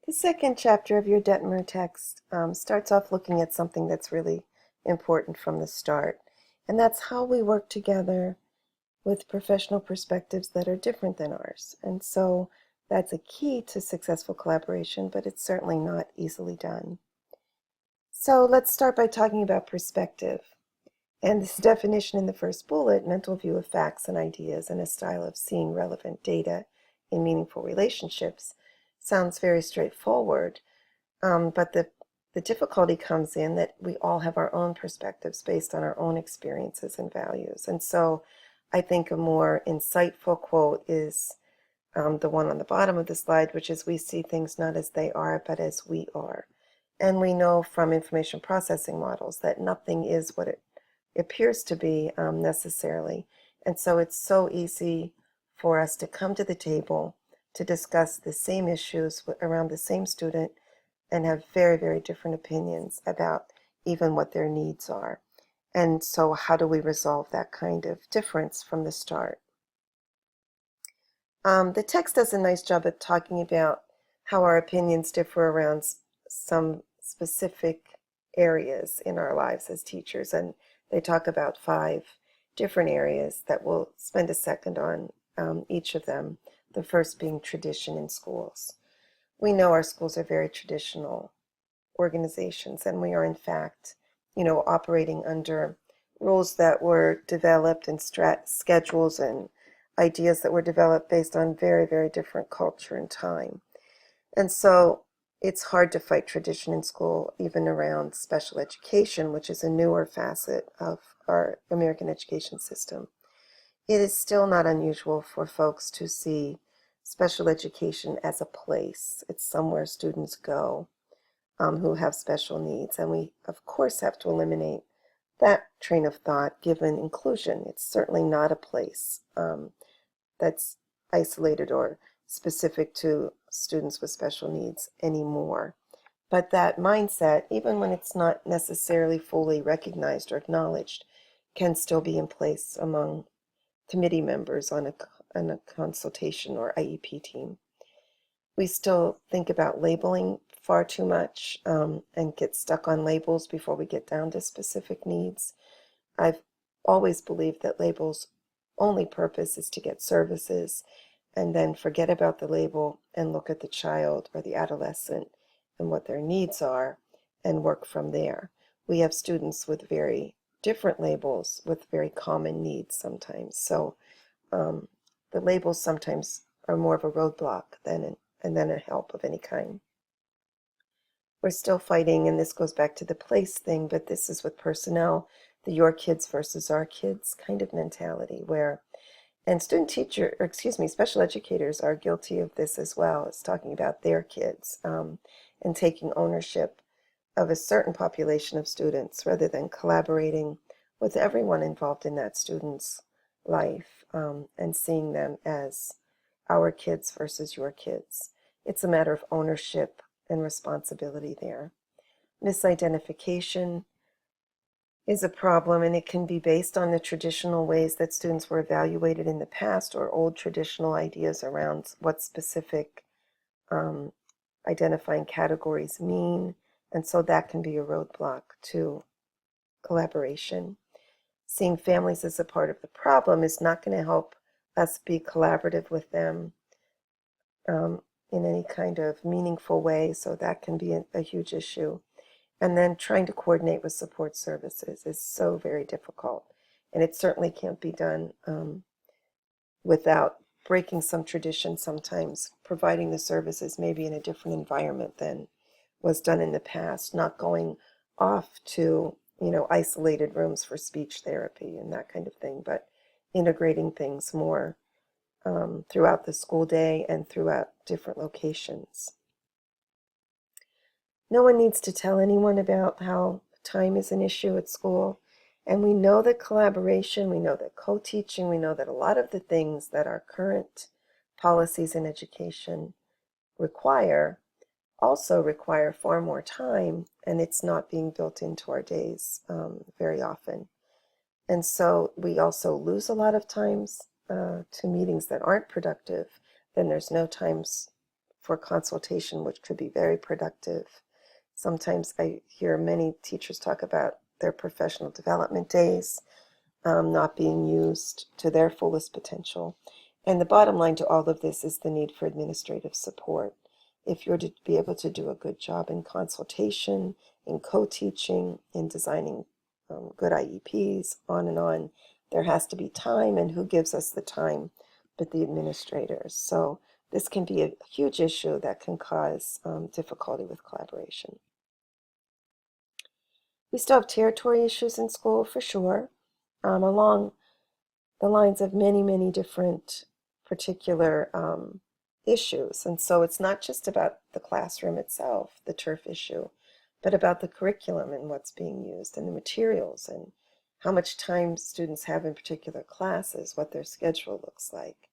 The second chapter of your Detmer text starts off looking at something that's really important from the start, and that's how we work together with professional perspectives that are different than ours. And so that's a key to successful collaboration, but it's certainly not easily done. So let's start by talking about perspective. And this definition in the first bullet, mental view of facts and ideas and a style of seeing relevant data in meaningful relationships, sounds very straightforward. But the difficulty comes in that we all have our own perspectives based on our own experiences and values. And so I think a more insightful quote is the one on the bottom of the slide, which is, "We see things not as they are, but as we are." And we know from information processing models that nothing is what it appears to be necessarily. And so it's so easy for us to come to the table to discuss the same issues around the same student and have very, very different opinions about even what their needs are. And so how do we resolve that kind of difference from the start? The text does a nice job of talking about how our opinions differ around some specific areas in our lives as teachers, and they talk about 5 different areas that we'll spend a second on each of them, the first being tradition in schools. We know our schools are very traditional organizations, and we are in fact, operating under rules that were developed and schedules and ideas that were developed based on very, very different culture and time. And so it's hard to fight tradition in school, even around special education, which is a newer facet of our American education system. It is still not unusual for folks to see special education as a place. It's somewhere students go who have special needs. And we, of course, have to eliminate that train of thought given inclusion. It's certainly not a place that's isolated or specific to students with special needs anymore. But that mindset, even when it's not necessarily fully recognized or acknowledged, can still be in place among committee members on a consultation or IEP team. We still think about labeling far too much and get stuck on labels before we get down to specific needs. I've always believed that labels' only purpose is to get services and then forget about the label and look at the child or the adolescent and what their needs are and work from there. We have students with very different labels with very common needs sometimes. So the labels sometimes are more of a roadblock than a help of any kind. We're still fighting, and this goes back to the place thing, but this is with personnel, the your kids versus our kids kind of mentality where, and special educators are guilty of this as well. It's talking about their kids and taking ownership of a certain population of students rather than collaborating with everyone involved in that student's life and seeing them as our kids versus your kids. It's a matter of ownership and responsibility there. Misidentification is a problem, and it can be based on the traditional ways that students were evaluated in the past or old traditional ideas around what specific identifying categories mean, and so that can be a roadblock to collaboration. Seeing families as a part of the problem is not going to help us be collaborative with them in any kind of meaningful way, so that can be a huge issue. And then trying to coordinate with support services is so very difficult, and it certainly can't be done without breaking some tradition sometimes, providing the services maybe in a different environment than was done in the past, not going off to, isolated rooms for speech therapy and that kind of thing, but integrating things more throughout the school day and throughout different locations. No one needs to tell anyone about how time is an issue at school. And we know that collaboration, we know that co-teaching, we know that a lot of the things that our current policies in education require also require far more time, and it's not being built into our days very often. And so we also lose a lot of times to meetings that aren't productive. Then there's no times for consultation, which could be very productive. Sometimes I hear many teachers talk about their professional development days not being used to their fullest potential. And the bottom line to all of this is the need for administrative support. If you're to be able to do a good job in consultation, in co-teaching, in designing good IEPs, on, there has to be time, and who gives us the time but the administrators. So this can be a huge issue that can cause difficulty with collaboration. We still have territory issues in school for sure, along the lines of many, many different particular issues. And so it's not just about the classroom itself, the turf issue, but about the curriculum and what's being used and the materials and how much time students have in particular classes, what their schedule looks like,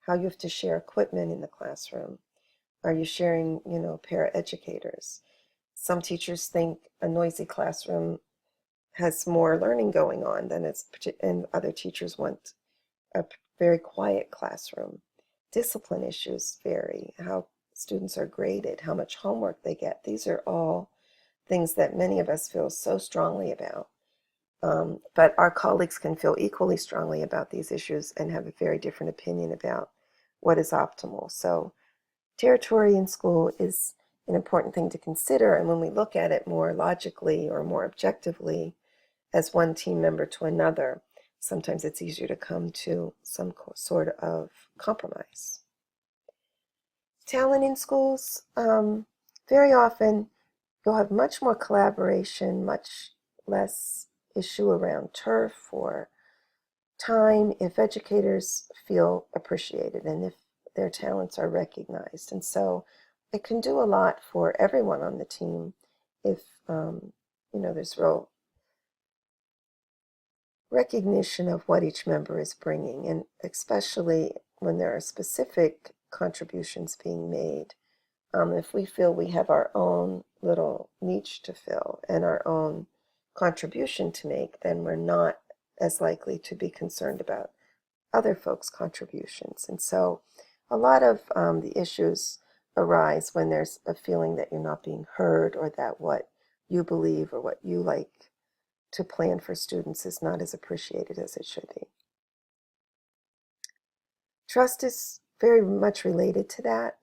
how you have to share equipment in the classroom. Are you sharing, paraeducators? Some teachers think a noisy classroom has more learning going on than and other teachers want a very quiet classroom. Discipline issues vary, how students are graded, how much homework they get. These are all things that many of us feel so strongly about. But our colleagues can feel equally strongly about these issues and have a very different opinion about what is optimal. So territory in school is an important thing to consider. And when we look at it more logically or more objectively as one team member to another, sometimes it's easier to come to some sort of compromise. Talent in schools, very often you'll have much more collaboration, much less issue around turf or time if educators feel appreciated and if their talents are recognized. And so it can do a lot for everyone on the team if there's real recognition of what each member is bringing, and especially when there are specific contributions being made. If we feel we have our own little niche to fill and our own contribution to make, then we're not as likely to be concerned about other folks' contributions. And so a lot of the issues arise when there's a feeling that you're not being heard, or that what you believe or what you like to plan for students is not as appreciated as it should be. Trust is very much related to that.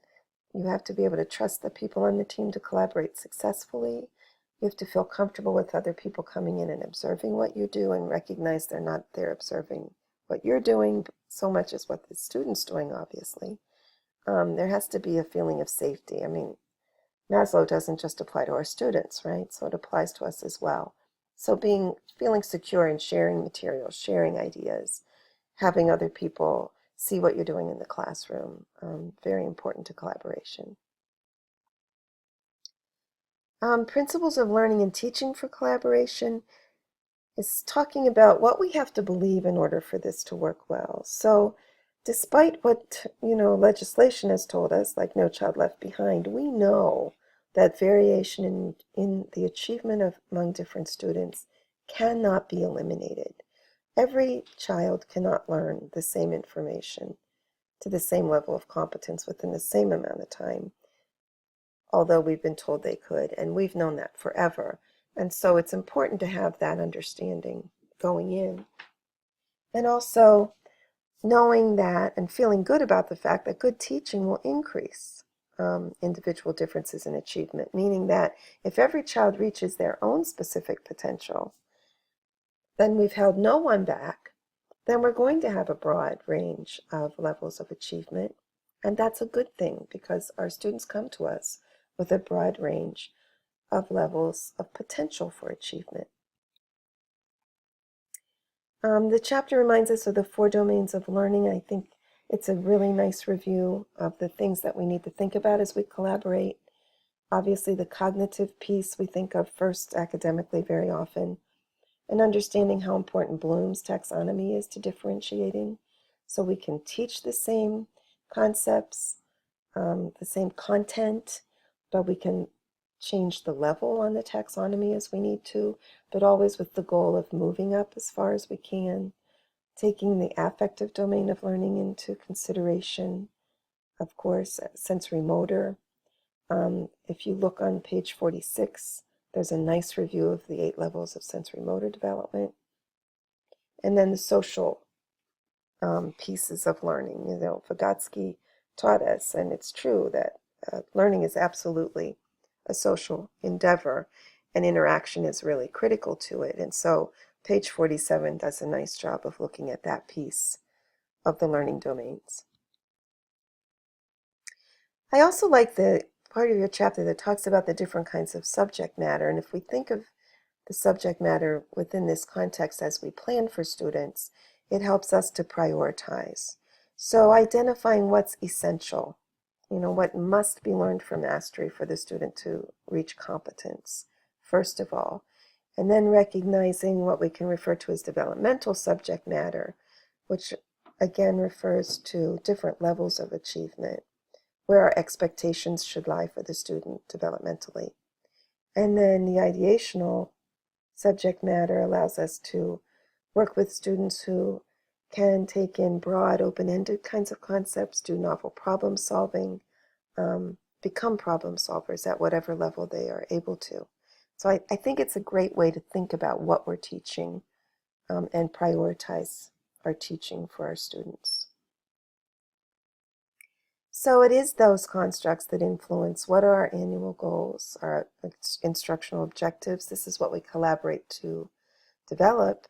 You have to be able to trust the people on the team to collaborate successfully. You have to feel comfortable with other people coming in and observing what you do and recognize they're not there observing what you're doing so much as what the student's doing, obviously. There has to be a feeling of safety. I mean, Maslow doesn't just apply to our students, right? So it applies to us as well. So feeling secure in sharing materials, sharing ideas, having other people see what you're doing in the classroom, very important to collaboration. Principles of learning and teaching for collaboration is talking about what we have to believe in order for this to work well. So despite what, legislation has told us, like No Child Left Behind, we know that variation in the achievement among different students cannot be eliminated. Every child cannot learn the same information to the same level of competence within the same amount of time, although we've been told they could, and we've known that forever. And so it's important to have that understanding going in. And also knowing that and feeling good about the fact that good teaching will increase individual differences in achievement, meaning that if every child reaches their own specific potential, then we've held no one back, then we're going to have a broad range of levels of achievement. And that's a good thing because our students come to us with a broad range of levels of potential for achievement. The chapter reminds us of the 4 domains of learning. I think it's a really nice review of the things that we need to think about as we collaborate. Obviously, the cognitive piece we think of first academically very often, and understanding how important Bloom's taxonomy is to differentiating, so we can teach the same concepts, the same content, but we can change the level on the taxonomy as we need to, but always with the goal of moving up as far as we can, taking the affective domain of learning into consideration, of course, sensory motor. If you look on page 46, there's a nice review of the 8 levels of sensory motor development. And then the social pieces of learning. Vygotsky taught us, and it's true, that learning is absolutely a social endeavor, and interaction is really critical to it. And so page 47 does a nice job of looking at that piece of the learning domains. I also like the part of your chapter that talks about the different kinds of subject matter. And if we think of the subject matter within this context as we plan for students, it helps us to prioritize. So identifying what's essential, what must be learned for mastery for the student to reach competence, first of all, and then recognizing what we can refer to as developmental subject matter, which again refers to different levels of achievement, where our expectations should lie for the student developmentally. And then the ideational subject matter allows us to work with students who can take in broad, open-ended kinds of concepts, do novel problem solving, become problem solvers at whatever level they are able to. So I think it's a great way to think about what we're teaching and prioritize our teaching for our students. So it is those constructs that influence what are our annual goals, our instructional objectives. This is what we collaborate to develop.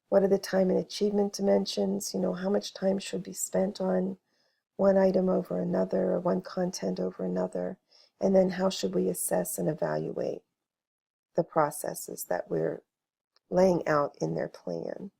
What are the time and achievement dimensions? How much time should be spent on one item over another, or one content over another? And then how should we assess and evaluate the processes that we're laying out in their plan?